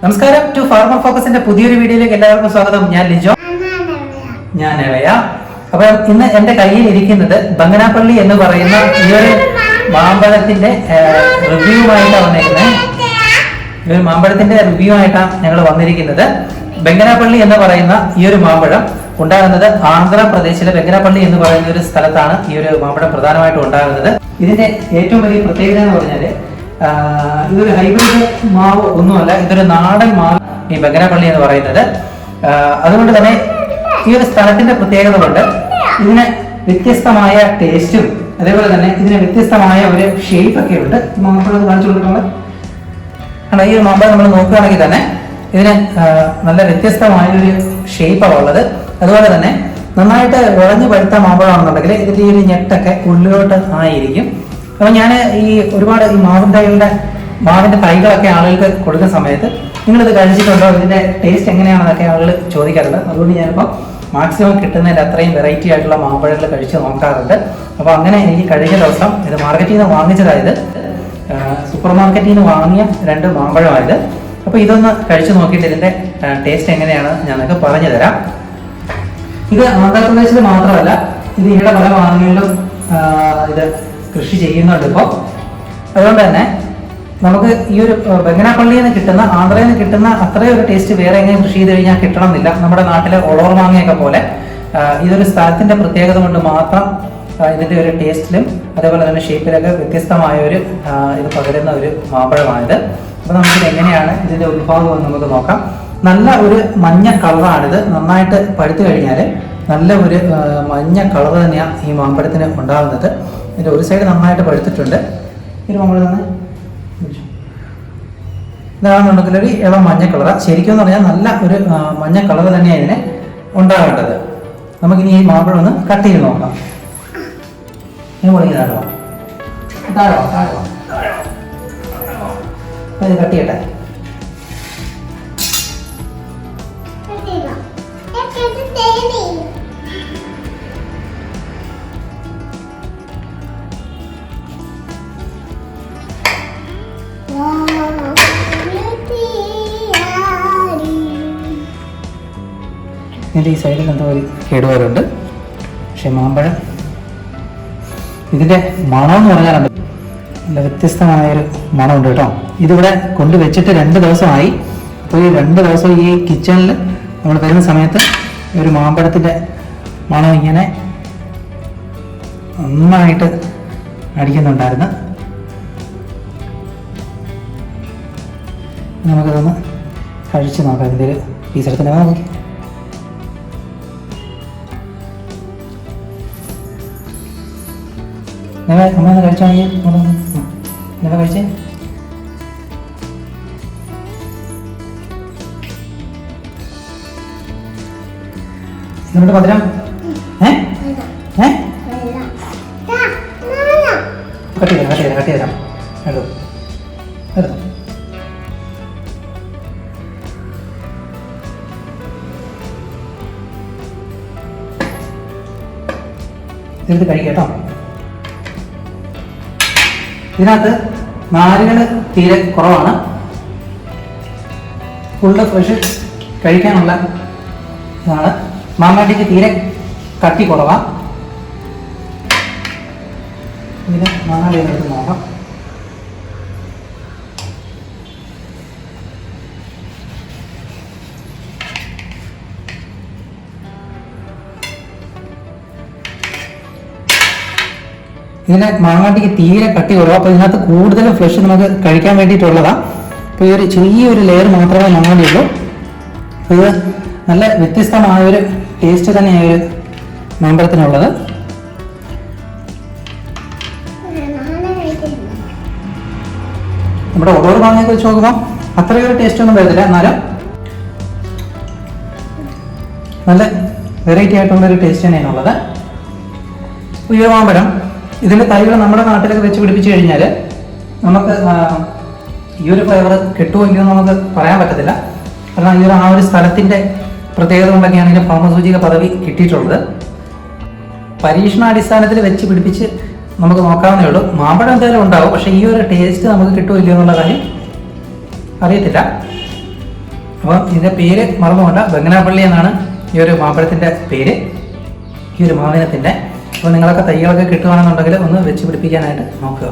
നമസ്കാരം to farmer ഫോക്കസിന്റെ പുതിയൊരു വീഡിയോയിലേക്ക് എല്ലാവർക്കും സ്വാഗതം. ഞാൻ ലിജോ, ഞാൻ എളയ. അപ്പൊ ഇന്ന് എന്റെ കയ്യിൽ ഇരിക്കുന്നത് ബംഗനാപ്പള്ളി എന്ന് പറയുന്ന ഈ ഒരു മാമ്പഴത്തിന്റെ റിവ്യൂമായിട്ടാണ് വന്നിരിക്കുന്നത്. ഈ ഒരു മാമ്പഴത്തിന്റെ റിവ്യൂ ആയിട്ടാണ് ഞങ്ങൾ വന്നിരിക്കുന്നത്. ബംഗനാപ്പള്ളി എന്ന് പറയുന്ന ഈ ഒരു മാമ്പഴം ഉണ്ടാകുന്നത് ആന്ധ്രാപ്രദേശിലെ ബംഗനാപ്പള്ളി എന്ന് പറയുന്ന ഒരു സ്ഥലത്താണ് ഈ ഒരു മാമ്പഴം പ്രധാനമായിട്ടും ഉണ്ടാകുന്നത്. ഇതിന്റെ ഏറ്റവും വലിയ പ്രത്യേകത എന്ന് പറഞ്ഞാല് ഇതൊരു ഹൈബ്രിഡ് മാവ് ഒന്നുമല്ല, ഇതൊരു നാടൻ മാവ് ഈ ബംഗനാപ്പള്ളി എന്ന് പറയുന്നത്. അതുകൊണ്ട് തന്നെ ഈ ഒരു സ്ഥലത്തിന്റെ പ്രത്യേകത കൊണ്ട് ഇതിന് വ്യത്യസ്തമായ ടേസ്റ്റും അതേപോലെ തന്നെ ഇതിന് വ്യത്യസ്തമായ ഒരു ഷേപ്പ് ഒക്കെ ഉണ്ട്. മാമ്പഴം കാണിച്ചു കൊടുക്കുന്നത് കാരണം ഈ ഒരു മാമ്പഴം നമ്മൾ നോക്കുകയാണെങ്കിൽ തന്നെ ഇതിന് നല്ല വ്യത്യസ്തമായ ഒരു ഷേപ്പാണ് ഉള്ളത്. അതുപോലെ തന്നെ നന്നായിട്ട് വിളഞ്ഞു പഴുത്ത മാമ്പഴമാണെന്നുണ്ടെങ്കിൽ ഇതിന്റെ ഈ ഒരു ഞെട്ടൊക്കെ ഉള്ളിലോട്ട് ആയിരിക്കും. അപ്പൊ ഞാൻ ഈ ഒരുപാട് ഈ മാവിന്റെ തൈകളൊക്കെ ആളുകൾക്ക് കൊടുക്കുന്ന സമയത്ത് നിങ്ങളിത് കഴിച്ചിട്ടുണ്ടോ, ഇതിന്റെ ടേസ്റ്റ് എങ്ങനെയാണെന്നൊക്കെ ആളുകൾ ചോദിക്കാറുണ്ട്. അതുകൊണ്ട് ഞാനിപ്പോൾ മാക്സിമം കിട്ടുന്നതിന്റെ അത്രയും വെറൈറ്റി ആയിട്ടുള്ള മാമ്പഴങ്ങൾ കഴിച്ച് നോക്കാറുണ്ട്. അപ്പോൾ അങ്ങനെ എനിക്ക് കഴിഞ്ഞ ദിവസം ഇത് മാർക്കറ്റിൽ നിന്ന് വാങ്ങിച്ചതായത് സൂപ്പർ മാർക്കറ്റിൽ നിന്ന് വാങ്ങിയ 2 മാമ്പഴമായത്. അപ്പോൾ ഇതൊന്ന് കഴിച്ചു നോക്കിയിട്ട് ഇതിന്റെ ടേസ്റ്റ് എങ്ങനെയാണ് ഞാനൊക്കെ പറഞ്ഞു തരാം. ഇത് ആന്ധ്രാപ്രദേശിൽ മാത്രമല്ല, ഇത് ഇവിടെ പല ഭാഗങ്ങളിലും ഇത് കൃഷി ചെയ്യുന്നുണ്ട് ഇപ്പോൾ. അതുകൊണ്ട് തന്നെ നമുക്ക് ഈ ഒരു ബംഗനാപ്പള്ളിയിൽ നിന്ന് കിട്ടുന്ന ആന്ധ്രയിൽ നിന്ന് കിട്ടുന്ന അത്രയും ഒരു ടേസ്റ്റ് വേറെ എങ്ങനെ കൃഷി ചെയ്ത് കഴിഞ്ഞാൽ കിട്ടണമെന്നില്ല. നമ്മുടെ നാട്ടിലെ ഒളോർ മാങ്ങയൊക്കെ പോലെ ഇതൊരു സ്ഥലത്തിന്റെ പ്രത്യേകത കൊണ്ട് മാത്രം ഇതിന്റെ ഒരു ടേസ്റ്റിലും അതേപോലെ തന്നെ ഷേപ്പിലൊക്കെ വ്യത്യസ്തമായ ഒരു ഇത് പകരുന്ന ഒരു മാമ്പഴമാണിത്. അപ്പോൾ നമുക്കിത് എങ്ങനെയാണ് ഇതിന്റെ ഉത്ഭാവം എന്ന് നമുക്ക് നോക്കാം. നല്ല ഒരു മഞ്ഞ കളറാണിത്. നന്നായിട്ട് പഴുത്തു കഴിഞ്ഞാൽ നല്ല ഒരു മഞ്ഞ കളർ തന്നെയാണ് ഈ മാമ്പഴത്തിന് ഉണ്ടാകുന്നത്. ഇതിൻ്റെ ഒരു സൈഡ് നന്നായിട്ട് പഴുത്തിട്ടുണ്ട്. ഇത് മാമ്പഴം തന്നെ ഇതാണെന്നുണ്ടെങ്കിൽ ഒരു ഇളം മഞ്ഞ കളറാണ്. ശരിക്കും എന്ന് പറഞ്ഞാൽ നല്ല ഒരു മഞ്ഞ കളർ തന്നെയാണ് ഇതിന് ഉണ്ടാകേണ്ടത്. നമുക്കിനി ഈ മാമ്പഴം ഒന്ന് കട്ട് ചെയ്ത് നോക്കാം. ഇനി മുളങ്ങി താഴോ ഇത് കട്ട് ചെയ്യട്ടെ. ഇതിൻ്റെ ഈ സൈഡിൽ എന്തോ ഒരു കേടുപാടുണ്ട്. പക്ഷെ മാമ്പഴം ഇതിൻ്റെ മണം എന്ന് പറഞ്ഞാൽ നല്ല വ്യത്യസ്തമായൊരു മണമുണ്ട് കേട്ടോ. ഇതിവിടെ കൊണ്ടുവച്ചിട്ട് 2 ദിവസമായി. അപ്പോൾ ഈ 2 ദിവസം ഈ കിച്ചണിൽ നമ്മൾ വരുന്ന സമയത്ത് ഒരു മാമ്പഴത്തിൻ്റെ മണം ഇങ്ങനെ നന്നായിട്ട് അടിക്കുന്നുണ്ടായിരുന്നു. നമുക്കിതൊന്ന് കഴിച്ച് നോക്കാം. ഇതിൻ്റെ ഒരു പീസെടുത്തിട്ട് നോക്കി അമ്മ കഴിച്ചാണെങ്കിൽ കഴിച്ചേ. നമ്മുടെ മധുരം കട്ട് ചെയ്തരാം എടുത്തു. ഇത് കഴിക്കട്ടോ. ഇതിനകത്ത് നാരുകൾ തീരെ കുറവാണ്. ഫുള്ള് ഫ്രഷ് കഴിക്കാനുള്ള ഇതാണ്. മാങ്ങാട്ടിക്ക് തീരെ കട്ടി കുറവാണ്. ഇതിന് മാങ്ങാടി എടുത്ത് നോക്കാം. ഇതിന് മാങ്ങാട്ടിക്ക് തീരെ കട്ടി കുറവാണ്. അപ്പോൾ ഇതിനകത്ത് കൂടുതലും ഫ്ലഷ് നമുക്ക് കഴിക്കാൻ വേണ്ടിയിട്ടുള്ളതാണ്. അപ്പോൾ ഈ ഒരു ചെറിയൊരു ലെയർ മാത്രമേ മാങ്ങാടിയുള്ളൂ. അപ്പോൾ ഇത് നല്ല വ്യത്യസ്തമായൊരു ടേസ്റ്റ് തന്നെയായൊരു മാമ്പഴത്തിനുള്ളത്. നമ്മുടെ ഓരോ മാങ്ങയൊക്കെ വെച്ച് നോക്കുമ്പോൾ അത്രയൊരു ടേസ്റ്റ് ഒന്നും വരത്തില്ല. എന്നാലും നല്ല വെറൈറ്റി ആയിട്ടുള്ളൊരു ടേസ്റ്റ് തന്നെയാണുള്ളത്. ഈ ഒരു മാമ്പഴം ഇതിൻ്റെ തൈകൾ നമ്മുടെ നാട്ടിലൊക്കെ വെച്ച് പിടിപ്പിച്ച് കഴിഞ്ഞാൽ നമുക്ക് ഈ ഒരു ഫ്ലേവർ കിട്ടുമോ ഇല്ലയോ നമുക്ക് പറയാൻ പറ്റത്തില്ല. കാരണം ഈ ഒരു സ്ഥലത്തിൻ്റെ പ്രത്യേകത കൊണ്ടൊക്കെയാണ് ഇതിൻ്റെ ഭൗമസൂചിക പദവി കിട്ടിയിട്ടുള്ളത്. പരീക്ഷണാടിസ്ഥാനത്തിൽ വെച്ച് പിടിപ്പിച്ച് നമുക്ക് നോക്കാവുന്നേ ഉള്ളൂ. മാമ്പഴം എന്തായാലും ഉണ്ടാവും, പക്ഷേ ഈ ഒരു ടേസ്റ്റ് നമുക്ക് കിട്ടുമോ ഇല്ലയോ എന്നുള്ള കാര്യം അറിയത്തില്ല. അപ്പം ഇതിൻ്റെ പേര് മറന്നുകൊണ്ട ബംഗനാപ്പള്ളി എന്നാണ് ഈ ഒരു മാമ്പഴത്തിൻ്റെ പേര്, ഈ ഒരു മാവിനത്തിൻ്റെ. അപ്പോൾ നിങ്ങളൊക്കെ തൈകളൊക്കെ കിട്ടുകയാണെന്നുണ്ടെങ്കിൽ ഒന്ന് വെച്ച് പിടിപ്പിക്കാനായിട്ട് നോക്കുക.